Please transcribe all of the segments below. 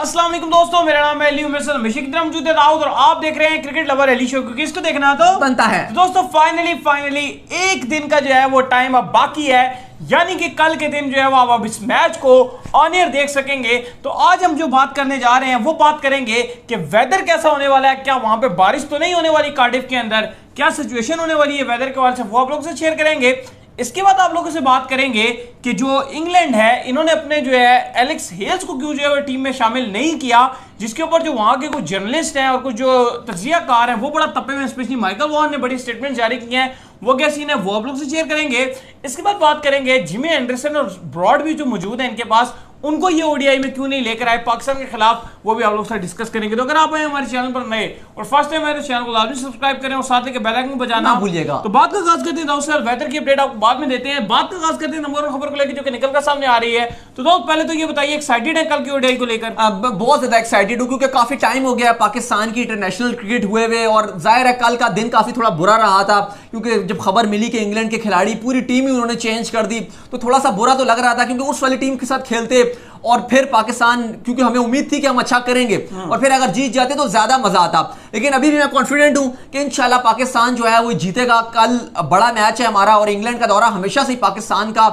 अस्सलाम वालेकुम दोस्तों, मेरा नाम है अली। मेरे साथ हमेशा की तरह मौजूद है दाऊद और आप देख रहे हैं क्रिकेट लवर अली शो। क्योंकि इसको देखना तो बनता है। तो दोस्तों फाइनली एक दिन का जो है वो टाइम अब बाकी है, यानी कि कल के दिन जो है वो आप इस मैच को ऑन एयर देख सकेंगे। तो आज हम जो बात करने जा रहे हैं वो बात करेंगे कि वेदर कैसा होने वाला है, क्या वहां पे बारिश तो नहीं होने वाली कार्डिफ के अंदर, क्या सिचुएशन होने वाली है वेदर के हवाले से, वो आप लोगों से शेयर करेंगे। इसके बाद आप लोगों से बात करेंगे कि जो इंग्लैंड है इन्होंने अपने जो है एलेक्स हेल्स को क्यों जो है टीम में शामिल नहीं किया, जिसके ऊपर जो वहां के कुछ जर्नलिस्ट हैं और कुछ जो तज्जियाकार हैं वो बड़ा तपे में, स्पेशली माइकल वॉन ने बड़ी स्टेटमेंट जारी की हैं। वो क्या सीन है वो आप लोग से शेयर करेंगे। इसके बाद बात करेंगे जिमी एंडरसन और ब्रॉड भी जो मौजूद है इनके पास, उनको ये ओडीआई में क्यों नहीं लेकर आए पाकिस्तान के खिलाफ, वो भी आप लोग से डिस्कस करेंगे। तो अगर आप आए हमारे चैनल पर नए और फर्स्ट टाइम हमारे चैनल को लाजमी सब्सक्राइब करें और साथ ही बेल आइकन बजाना ना भूलिएगा। तो बात का आगाज करते हैं दाऊद सर, वेदर की अपडेट आपको बाद में देते हैं। बात का आगाज करते हैं नंबर 1 खबर को लेकर जो कि निकल कर सामने आ रही है। तो दोस्त पहले तो ये बताइए, एक्साइटेड है कल की ओडीआई को लेकर? बहुत ज्यादा एक्साइटेड हूं क्योंकि काफी टाइम हो गया पाकिस्तान की इंटरनेशनल क्रिकेट हुए हुए, और जाहिर है कल का दिन काफी थोड़ा बुरा रहा था क्योंकि जब खबर मिली कि इंग्लैंड के खिलाड़ी पूरी टीम ही उन्होंने चेंज कर दी तो थोड़ा सा बुरा तो लग रहा था, क्योंकि उस वाली टीम के साथ खेलते और फिर पाकिस्तान, क्योंकि हमें उम्मीद थी कि हम अच्छा करेंगे और फिर अगर जीत जाते तो ज्यादा मजा आता। लेकिन अभी भी मैं कॉन्फिडेंट हूं कि इंशाल्लाह पाकिस्तान जो है वो जीतेगा। कल बड़ा मैच है हमारा, और इंग्लैंड का दौरा हमेशा से ही पाकिस्तान का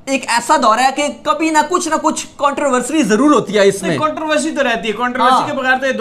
एक ऐसा दौरा है कि कभी ना कुछ कंट्रोवर्सी जरूर होती है। इसमें कंट्रोवर्सी तो रहती है, कंट्रोवर्सी के बगैर तो ये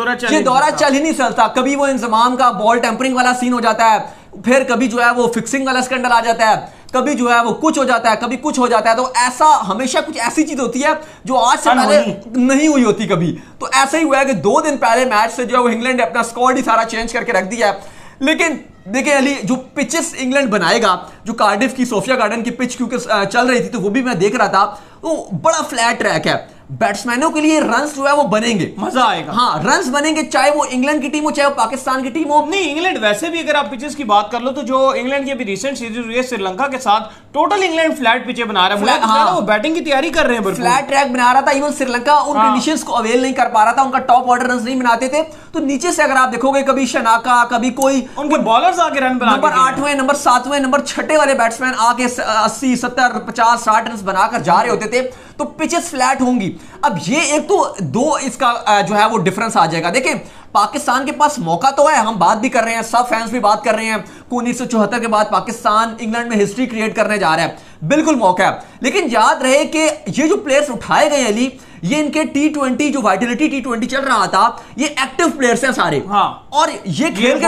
दौरा चल ही नहीं सकता। कभी वो इंतजाम का बॉल टेम्परिंग वाला सीन हो जाता है, फिर कभी जो है वो फिक्सिंग वाला स्कैंडल आ जाता है, कभी जो है वो कुछ हो जाता है, कभी कुछ हो जाता है। तो ऐसा हमेशा कुछ ऐसी चीज होती है जो आज से पहले नहीं हुई होती कभी। तो ऐसा ही हुआ है कि 2 दिन पहले मैच से जो है वो इंग्लैंड ने अपना स्क्वाड ही सारा चेंज करके रख दिया है। लेकिन देखिए अली, जो पिचेस इंग्लैंड बनाएगा, जो कार्डिफ की सोफिया गार्डन की पिच क्योंकि चल रही थी तो वो भी मैं देख रहा था, तो बड़ा फ्लैट ट्रैक है। बैट्समैनों के लिए रन्स जो है वो बनेंगे, मजा आएगा। हाँ, रन्स बनेंगे, चाहे वो इंग्लैंड की टीम हो चाहे वो पाकिस्तान की टीम हो। नहीं, इंग्लैंड वैसे भी अगर आप पिचेस की बात कर लो तो जो इंग्लैंड की अभी रिसेंट सीरीज हुई है श्रीलंका के साथ, टोटल इंग्लैंड फ्लैट पिचे बना रहा है। हाँ, वो बैटिंग की तैयारी कर रहे हैं, फ्लैट ट्रैक बना रहा था। इवन श्रीलंका उन कंडीशंस को अवेल नहीं कर पा रहा था, उनका टॉप ऑर्डर रन नहीं बनाते थे। तो नीचे से अगर आप देखोगे कभी शनाका, कभी कोई उनके बॉलर्स आके रन बना, नंबर 8वें, नंबर 7वें, नंबर 6 वाले बैट्समैन आके 80, 70, 50, 60 रन बनाकर जा रहे होते थे। तो पिचेस फ्लैट होंगी। अब ये एक तो 2 इसका जो है वो डिफरेंस आ जाएगा। देखिए पाकिस्तान के पास मौका तो है, हम बात भी कर रहे हैं, सब फैंस भी बात कर रहे हैं कि 1974 के बाद पाकिस्तान इंग्लैंड में हिस्ट्री क्रिएट करने जा रहा है, बिल्कुल मौका है। लेकिन याद रहे कि ये जो प्लेयर्स उठाए गए अली, ये इनके T20 जो वाइटलिटी T20 चल रहा था, ये एक्टिव प्लेयर्स हैं सारे। हाँ। और ये खेल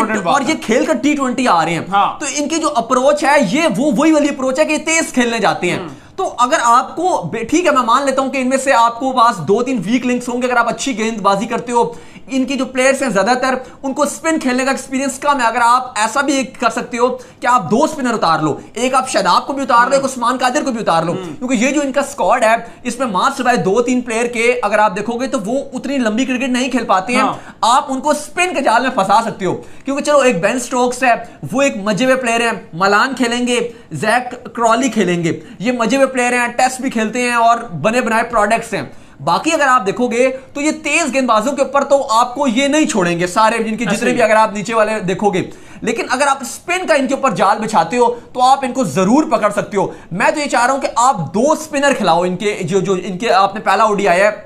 कर T20 आ रहे हैं। हाँ। तो इनकी जो अप्रोच है ये वही वाली अप्रोच है कि तेज खेलने जाते हैं। तो अगर आपको, ठीक है मैं मान लेता हूं कि इनमें से आपको पास 2-3 वीक लिंक्स होंगे, अगर आप अच्छी गेंदबाजी करते हो, इनकी जो प्लेयर्स हैं ज्यादातर उनको स्पिन खेलने का एक्सपीरियंस कम है। अगर आप ऐसा भी कर सकते हो कि आप 2 स्पिनर उतार लो, एक आप शादाब को भी उतार लो, एक उस्मान कादिर को भी उतार लो, क्योंकि ये जो इनका स्क्वाड है इसमें मात्र सिवाय 2-3 प्लेयर के अगर आप देखोगे तो वो उतनी लंबी क्रिकेट नहीं खेल पाते हैं। आप उनको स्पिन के जाल में फंसा सकते हो, क्योंकि चलो एक बेन स्टोक्स है, वो एक मजे हुए प्लेयर है, मलान खेलेंगे, जैक क्रॉली खेलेंगे, ये मजे हुए प्लेयर हैं, टेस्ट भी खेलते हैं और बने बनाए प्रोडक्ट्स हैं। बाकी अगर आप देखोगे तो ये तेज गेंदबाजों के ऊपर तो आपको ये नहीं छोड़ेंगे सारे, जिनके जितने भी अगर आप नीचे वाले देखोगे। लेकिन अगर आप स्पिन का इनके ऊपर जाल बिछाते हो तो आप इनको जरूर पकड़ सकते हो। मैं तो ये चाह रहा हूं कि आप 2 स्पिनर खिलाओ इनके, जो इनके आपने पहला ओडीआई है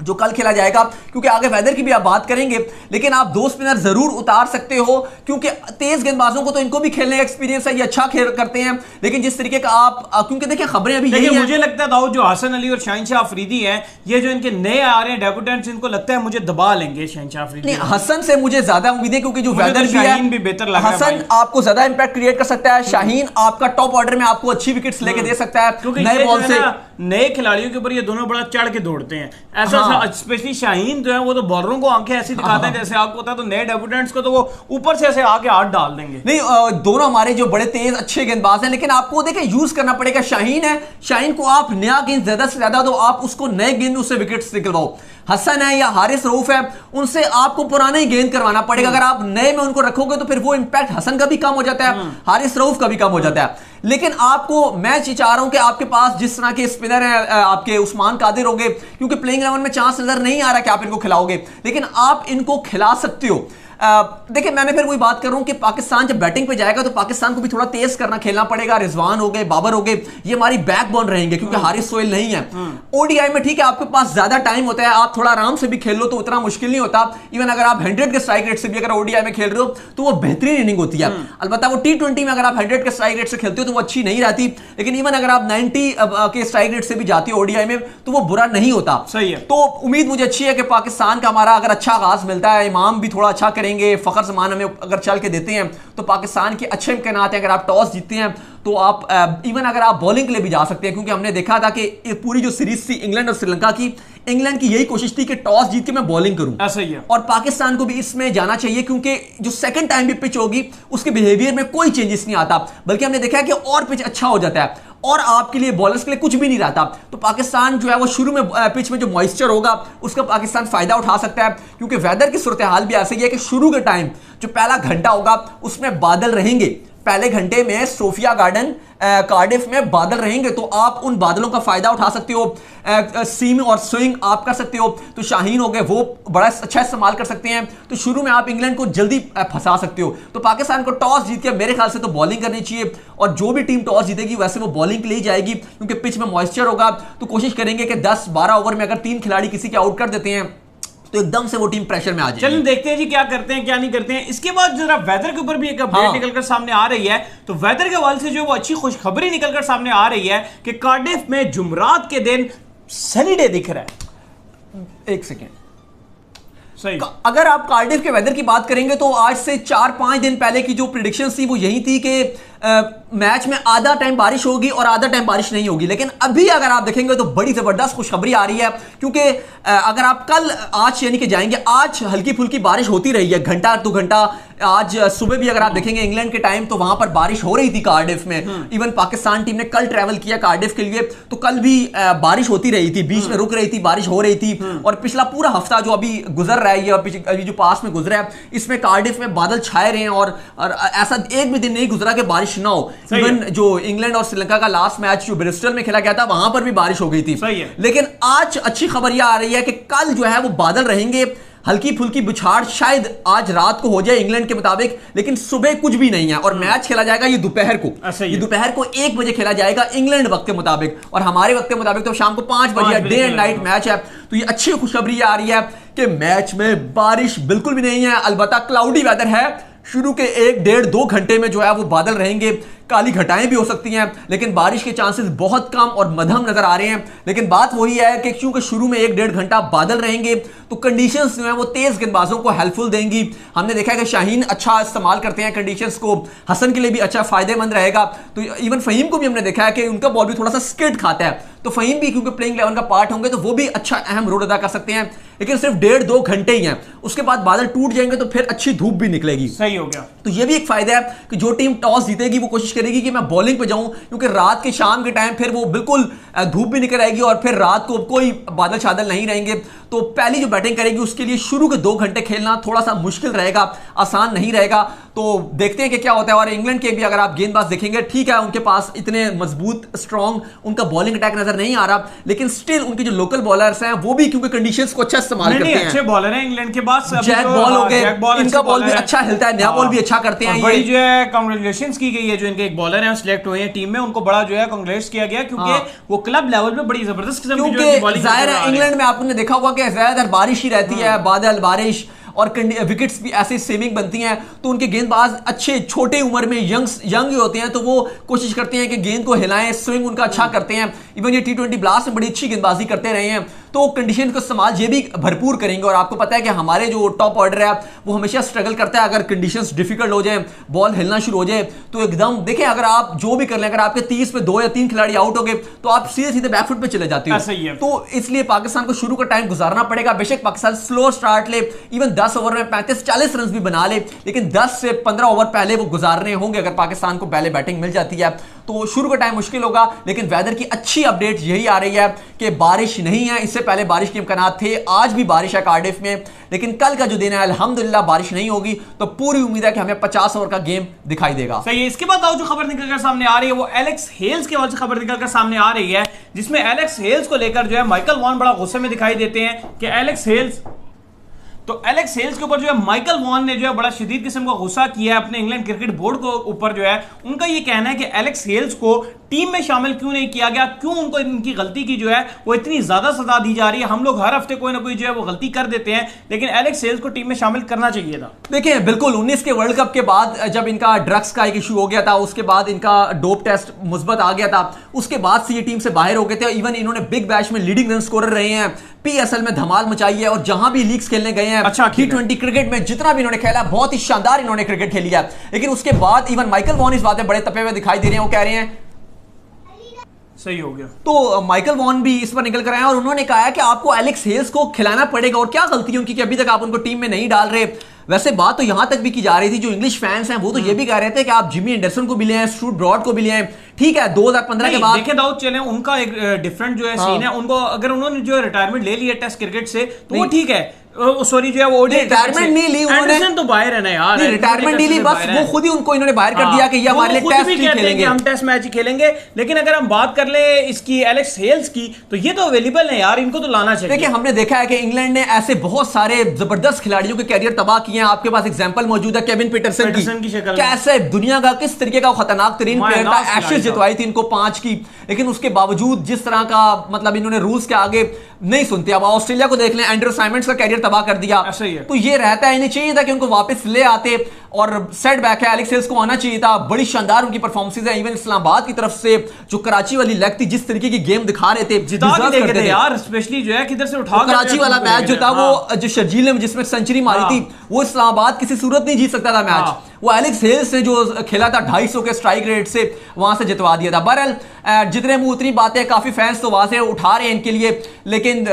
जो कल खेला जाएगा, क्योंकि आगे वेदर की भी आप बात करेंगे, लेकिन आप 2 स्पिनर जरूर उतार सकते हो, क्योंकि तेज गेंदबाजों को तो इनको भी खेलने का एक्सपीरियंस है, ये अच्छा खेल करते हैं। लेकिन जिस तरीके का आप, क्योंकि देखिए खबरें अभी यही है, मुझे लगता है दाऊद जो हसन अली और शहनशाह अफरीदी हैं, ये जो इनके नए आ रहे हैं डेब्यूटेंट्स, इनको लगता है मुझे दबा लेंगे शहनशाह अफरीदी। हसन से मुझे ज्यादा उम्मीद है, क्योंकि जो वेदर भी है, भी बेहतर लग रहा है। हसन आपको ज्यादा इंपैक्ट क्रिएट कर सकता है, शाहीन आपका टॉप ऑर्डर में आपको अच्छी विकेट्स लेके दे सकता है, क्योंकि नए बॉल से नए खिलाड़ियों के ऊपर ये दोनों बड़ा चढ़ के दौड़ते हैं। ऐसा स्पेशली शाहीन जो है वो तो बॉलरों को आंखें ऐसी दिखाते हैं जैसे आपको होता है, तो नए डेब्यूटेंट्स को तो वो ऊपर से ऐसे आके हाथ डाल देंगे। नहीं, दोनों हमारे जो बड़े तेज अच्छे गेंदबाज हैं, लेकिन आपको देखें यूज करना पड़ेगा। शाहीन है, शाहीन को आप नया गेंद ज्यादा से ज्यादा दो, आप उसको नए गेंद उससे विकेट्स निकलवाओ। हसन है या हारिस रऊफ है, उनसे आपको पुराना ही गेंद करवाना पड़ेगा। अगर आप नए में उनको रखोगे तो फिर वो इंपैक्ट हसन का भी कम हो जाता है, हारिस रऊफ का भी कम हो जाता है। लेकिन आपको, मैं चाह रहा हूं कि आपके पास जिस तरह के स्पिनर हैं, आपके उस्मान कादिर होंगे, क्योंकि प्लेइंग 11 में चांस नजर नहीं आ रहा कि आप इनको खिलाओगे, लेकिन आप इनको खिला सकते हो। देखिए मैंने फिर वही बात कर रहा हूं कि पाकिस्तान जब बैटिंग पे जाएगा तो पाकिस्तान को भी थोड़ा तेज करना खेलना पड़ेगा। रिजवान हो गए, बाबर हो गए, ये हमारी बैकबोन रहेंगे क्योंकि हारिस सोहेल नहीं है। ओडीआई में ठीक है आपके पास ज्यादा टाइम होता है, आप थोड़ा आराम से भी खेल लो तो उतना मुश्किल नहीं होता। इवन अगर आप 100 के स्ट्राइक रेट से भी अगर ओडीआई में खेल रहे हो तो वो बेहतरीन इनिंग होती है। अलबत्ता वो टी20 में अगर आप 100 के स्ट्राइक रेट से खेलते हो तो वो अच्छी नहीं रहती, लेकिन इवन अगर आप 90 के स्ट्राइक रेट से भी जाती हो ओडीआई में तो वो बुरा नहीं होता। सही है। तो उम्मीद मुझे अच्छी है कि पाकिस्तान का हमारा अगर अच्छा आगाज मिलता है, इमाम भी थोड़ा अच्छा करेंगे, फखर जमान हमें अगर चल के देते हैं तो पाकिस्तान के अच्छे इम्कान हैं। अगर आप टॉस जीतते हैं तो आप इवन अगर आप बॉलिंग के लिए भी जा सकते हैं, क्योंकि हमने देखा था कि ये पूरी जो सीरीज थी इंग्लैंड और श्रीलंका की, इंग्लैंड की यही कोशिश थी कि टॉस जीत के मैं बॉलिंग करूं। ऐसा ही है। और पाकिस्तान को भी इसमें जाना चाहिए क्योंकि जो सेकंड टाइम भी पिच होगी उसके बिहेवियर में कोई चेंजेस नहीं आता, बल्कि हमने देखा है कि और पिच अच्छा हो जाता है और आपके लिए बॉलर्स के लिए कुछ भी नहीं रहता। तो पाकिस्तान जो है वो शुरू में पिच में जो मॉइस्चर होगा उसका पाकिस्तान फायदा उठा सकता है, क्योंकि वेदर की सूरत हाल भी ऐसी है कि शुरू के टाइम जो पहला घंटा होगा उसमें बादल रहेंगे। पहले घंटे में सोफिया गार्डन कार्डिफ में बादल रहेंगे, तो आप उन बादलों का फायदा उठा सकते हो, सीम और स्विंग आप कर सकते हो। तो शाहीन हो गए, वो बड़ा अच्छा इस्तेमाल कर सकते हैं। तो शुरू में आप इंग्लैंड को जल्दी फंसा सकते हो। तो पाकिस्तान को टॉस जीत के मेरे ख्याल से तो बॉलिंग करनी चाहिए, और जो भी टीम टॉस जीतेगी वैसे वो बॉलिंग के लिए जाएगी, क्योंकि पिच में मॉइस्चर होगा। तो कोशिश करेंगे कि 10-12 ओवर में अगर 3 खिलाड़ी किसी के आउट कर देते हैं तो एकदम से वो टीम प्रेशर में आ जाएगी। चलिए देखते हैं जी क्या करते हैं क्या नहीं करते हैं। इसके बाद जरा वेदर के ऊपर भी एक अपडेट निकलकर सामने आ रही है। तो वेदर के हवाले से जो वो अच्छी खुशखबरी निकलकर सामने आ रही है कि कार्डिफ में जुमरात के दिन सनी डे दिख रहा है। एक सेकेंड, सही। अगर आप कार्डिफ के वेदर की बात करेंगे तो आज से 4-5 दिन पहले की जो प्रिडिक्शन थी वो यही थी कि मैच में आधा टाइम बारिश होगी और आधा टाइम बारिश नहीं होगी। लेकिन अभी अगर आप देखेंगे तो बड़ी जबरदस्त खुशखबरी आ रही है, क्योंकि अगर आप कल आज यानी कि जाएंगे, आज हल्की फुल्की बारिश होती रही है, घंटा 2 घंटा। आज सुबह भी अगर आप देखेंगे इंग्लैंड के टाइम तो वहां पर बारिश हो रही थी कार्डिफ में। इवन पाकिस्तान टीम ने कल ट्रैवल किया कार्डिफ के लिए, तो कल भी बारिश होती रही थी, बीच में रुक रही थी, बारिश हो रही थी। और पिछला पूरा हफ्ता जो अभी गुजर रहा है, अभी जो पास में गुजरा है, इसमें कार्डिफ में बादल छाए रहे हैं और ऐसा एक भी दिन नहीं गुजरा कि बारिश ना हो। इवन जो इंग्लैंड और श्रीलंका का लास्ट मैच जो ब्रिस्टल में खेला गया था वहां पर भी बारिश हो गई थी। लेकिन आज अच्छी खबर यह आ रही है कि कल जो है वो बादल रहेंगे, हल्की फुल्की बुछाड़ शायद आज रात को हो जाए इंग्लैंड के मुताबिक, लेकिन सुबह कुछ भी नहीं है। और मैच खेला जाएगा ये दोपहर को, ये दोपहर को 1 बजे खेला जाएगा इंग्लैंड वक्त के मुताबिक, और हमारे वक्त के मुताबिक तो शाम को 5 बजे डे एंड नाइट मैच है। तो ये अच्छी खुशखबरी आ रही है कि मैच में बारिश बिल्कुल भी नहीं है, अलबत्ता क्लाउडी वेदर है। शुरू के 1-1.5-2 घंटे में जो है वो बादल रहेंगे, काली घटाएं भी हो सकती हैं, लेकिन बारिश के चांसेस बहुत कम और मध्यम नजर आ रहे हैं। लेकिन बात वही है कि क्योंकि शुरू में 1-1.5 घंटा बादल रहेंगे तो कंडीशंस जो है वो तेज गेंदबाजों को हेल्पफुल देंगी। हमने देखा है कि शाहीन अच्छा इस्तेमाल करते हैं कंडीशंस को, हसन के लिए भी अच्छा फायदेमंद रहेगा। तो इवन फहीम को भी हमने देखा है कि उनका बॉल भी थोड़ा सा स्किड खाता है, तो फहीम भी क्योंकि प्लेइंग 11 का पार्ट होंगे तो वो भी अच्छा अहम रोल अदा कर सकते हैं। लेकिन सिर्फ 1.5-2 घंटे ही हैं, उसके बाद बादल टूट जाएंगे तो फिर अच्छी धूप भी निकलेगी। सही हो गया। तो ये भी एक फायदा है कि जो टीम टॉस जीतेगी वो कोशिश करेगी कि मैं बॉलिंग पे जाऊं, क्योंकि रात के शाम के टाइम फिर वो बिल्कुल धूप भी निकल आएगी और फिर रात को कोई बादल शादल नहीं रहेंगे। तो पहली जो बैटिंग करेगी उसके लिए शुरू के 2 घंटे खेलना थोड़ा सा मुश्किल रहेगा, आसान नहीं रहेगा। तो देखते हैं कि क्या होता है। और इंग्लैंड के भी अगर आप गेंदबाज देखेंगे, ठीक है उनके पास इतने मजबूत स्ट्रॉन्ग उनका बॉलिंग अटैक नजर नहीं आ रहा, लेकिन स्टिल उनके जो लोकल बॉलर्स हैं वो भी क्योंकि कंडीशंस को अच्छा इस्तेमाल करते हैं। अच्छे बॉलर हैं इंग्लैंड के पास, जैक बॉल हो गए, इनका बॉल भी अच्छा हिलता है, नया बॉल भी अच्छा करते हैं। बड़ी जो है कांग्रेचुलेशंस की गई है जो इनके एक बॉलर हैं सिलेक्ट हुए हैं टीम में, उनको बड़ा जो है कांग्रेट्स किया गया, क्योंकि वो क्लब लेवल पे बड़ी जबरदस्त किस्म की जो बॉलिंग। जाहिर है इंग्लैंड में आपने देखा होगा कि ज्यादातर बारिश ही रहती है, बादल बारिश और विकेट्स भी ऐसे सेविंग बनती हैं। तो उनके गेंदबाज अच्छे छोटे उम्र में यंग होते हैं, तो वो कोशिश करते हैं कि गेंद को हिलाएं, स्विंग उनका अच्छा करते हैं। इवन ये T20 ब्लास्ट में बड़ी अच्छी गेंदबाजी करते रहे हैं, तो कंडीशन को इस्तेमाल ये भी भरपूर करेंगे। और आपको पता है कि हमारे जो टॉप ऑर्डर है वो हमेशा स्ट्रगल करता है, अगर कंडीशंस डिफिकल्ट हो जाए, बॉल हिलना शुरू हो जाए तो एकदम देखें, अगर आप जो भी कर लें, अगर आपके 30 में 2 या 3 खिलाड़ी आउट हो गए तो आप सीधे सीधे बैकफुट पे चले जाते हो। तो इसलिए पाकिस्तान को शुरू का टाइम गुजारना पड़ेगा। बेशक पाकिस्तान स्लो स्टार्ट ले, इवन 10 ओवर में 35-40 रन भी बना ले, लेकिन 10 से 15 ओवर पहले वो गुजारने होंगे अगर पाकिस्तान को पहले बैटिंग मिल जाती है। तो शुरू का टाइम मुश्किल होगा, लेकिन वेदर की अच्छी अपडेट यही आ रही है कि बारिश नहीं है। इससे पहले बारिश के इम्कान थे, आज भी बारिश है कार्डिफ में, लेकिन कल का जो दिन है अल्हम्दुलिल्लाह बारिश नहीं होगी। तो पूरी उम्मीद है कि हमें 50 ओवर का गेम दिखाई देगा। सही है। इसके बाद जो खबर निकलकर सामने आ रही है वो एलेक्स हेल्स के हवाले से खबर निकलकर सामने आ रही है, जिसमें एलेक्स हेल्स को लेकर जो है माइकल वॉन बड़ा गुस्से में दिखाई देते हैं कि एलेक्स हेल्स तो एलेक्स हेल्स के ऊपर जो है माइकल वॉन ने जो है बड़ा शदीद किस्म का गुस्सा किया है अपने इंग्लैंड क्रिकेट बोर्ड को ऊपर जो है। उनका ये कहना है कि एलेक्स हेल्स को टीम में शामिल क्यों नहीं किया गया, क्यों उनको इनकी गलती की जो है वो इतनी ज्यादा सजा दी जा रही है। हम लोग हर हफ्ते कोई ना कोई जो है वो गलती कर देते हैं, लेकिन एलेक्स हेल्स को टीम में शामिल करना चाहिए था। देखिए बिल्कुल 19 के वर्ल्ड कप के बाद जब इनका ड्रग्स का एक इशू हो गया था, उसके बाद इनका डोप टेस्ट मुस्बत आ गया था, उसके बाद से ये टीम से बाहर हो गए थे। इवन इन्होंने बिग बैश में लीडिंग रन स्कोरर रहे हैं, पीएसएल में धमाल मचाई है, और जहां भी लीग्स खेलने गए हैं, अच्छा, T20 क्रिकेट में जितना भी इन्होंने खेला बहुत ही शानदार इन्होंने क्रिकेट खेली है। लेकिन उसके बाद इवन माइकल वॉन इस बात में बड़े तपे हुए दिखाई दे रहे हैं। वो कह रहे हैं सही हो गया। तो माइकल वॉन भी इस पर निकल कर आए और उन्होंने कहा है कि आपको एलेक्स हेल्स को खिलाना पड़ेगा, और क्या गलती है उनकी कि अभी तक आप उनको टीम में नहीं डाल रहे। वैसे बात तो यहां तक भी की जा रही थी, जो इंग्लिश फैंस हैं वो तो ये भी कह रहे थे कि आप जिमी एंडरसन को भी ले आए, स्टुअर्ट ब्रॉड को भी ले आए। ठीक है 2015 के बाद देखे दाऊद चले उनका एक डिफरेंट जो है सीन है। उनको अगर उन्होंने जो रिटायरमेंट ले लिया टेस्ट क्रिकेट से तो वो ठीक है, सॉरी जो है वो रिटायरमेंट नहीं ली उन्होंने, तो बाहर है ना यार, रिटायरमेंट नहीं ली, बस वो खुद ही उनको इन्होंने बाहर कर दिया कि ये हमारे लिए टेस्ट ही खेलेंगे, हम टेस्ट मैच ही खेलेंगे। लेकिन अगर हम बात कर ले इसकी एलेक्स हेल्स की, तो ये तो अवेलेबल है यार, इनको तो लाना चाहिए। देखिए हमने देखा है कि इंग्लैंड ने ऐसे बहुत सारे जबरदस्त खिलाड़ियों के कैरियर तबाह किए हैं। आपके पास एग्जांपल मौजूद है केविन पीटरसन की शक्ल, कैसे दुनिया का किस तरीके का खतरनाक तरीन प्लेयर था, एशेज जितवाई थी इनको 5 की, लेकिन उसके बावजूद जिस तरह का मतलब इन्होंने रूल्स के आगे नहीं सुनते। अब ऑस्ट्रेलिया को देख लें, एंड्रू साइमंड्स का कैरियर तबाह कर दिया। तो ये रहता है, इन्हें चाहिए था कि उनको वापस ले आते, और सेट बैक है एलेक्स हेल्स को आना चाहिए था। बड़ी शानदार उनकी परफॉर्मेंसेस है, इवन इस्लामाबाद की तरफ से जो कराची वाली लेग थी, जिस तरीके की गेम दिखा रहे थे, थे यार, स्पेशली जो है किधर से उठा कराची वाला मैच जो था वो जो शर्जील ने जिसमें सेंचुरी मारी थी, वो इस्लामाबाद किसी सूरत नहीं जीत सकता था मैच, वो एलेक्स हेल्स ने जो खेला था 250 के स्ट्राइक रेट से वहां से जितवा दिया था। बहरहाल जितने मुंह उतनी बातें, काफी फैंस तो वहां से उठा रहे हैं इनके लिए, लेकिन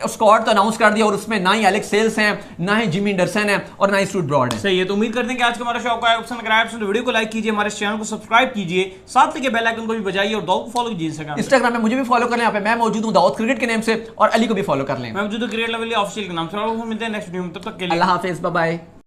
स्क्वाड तो अनाउंस कर दिया और उसमें ना ही एलेक्स हेल्स हैं, ना ही जिमी एंडरसन है, और ना ही स्टुअर्ट ब्रॉड है। सही है, तो उम्मीद करते हैं कि आज का हमारा शो आपको पसंद आया। तो वीडियो को लाइक कीजिए, हमारे चैनल को सब्सक्राइब कीजिए, साथ लेके बेल आइकन को भी बजाइए, और दाऊद को फॉलो कीजिए इंस्टाग्राम में मुझे भी फॉलो कर लें, यहाँ पे मैं मौजूद हूँ दाऊद क्रिकेट के नाम से, और अली को भी फॉलो कर लें, मैं मौजूद हूँ क्रिकेट लेवल ऑफिशियल के नाम से। मिलते हैं नेक्स्ट वीडियो में, तब तक के लिए अल्लाह हाफिज, बाय बाय।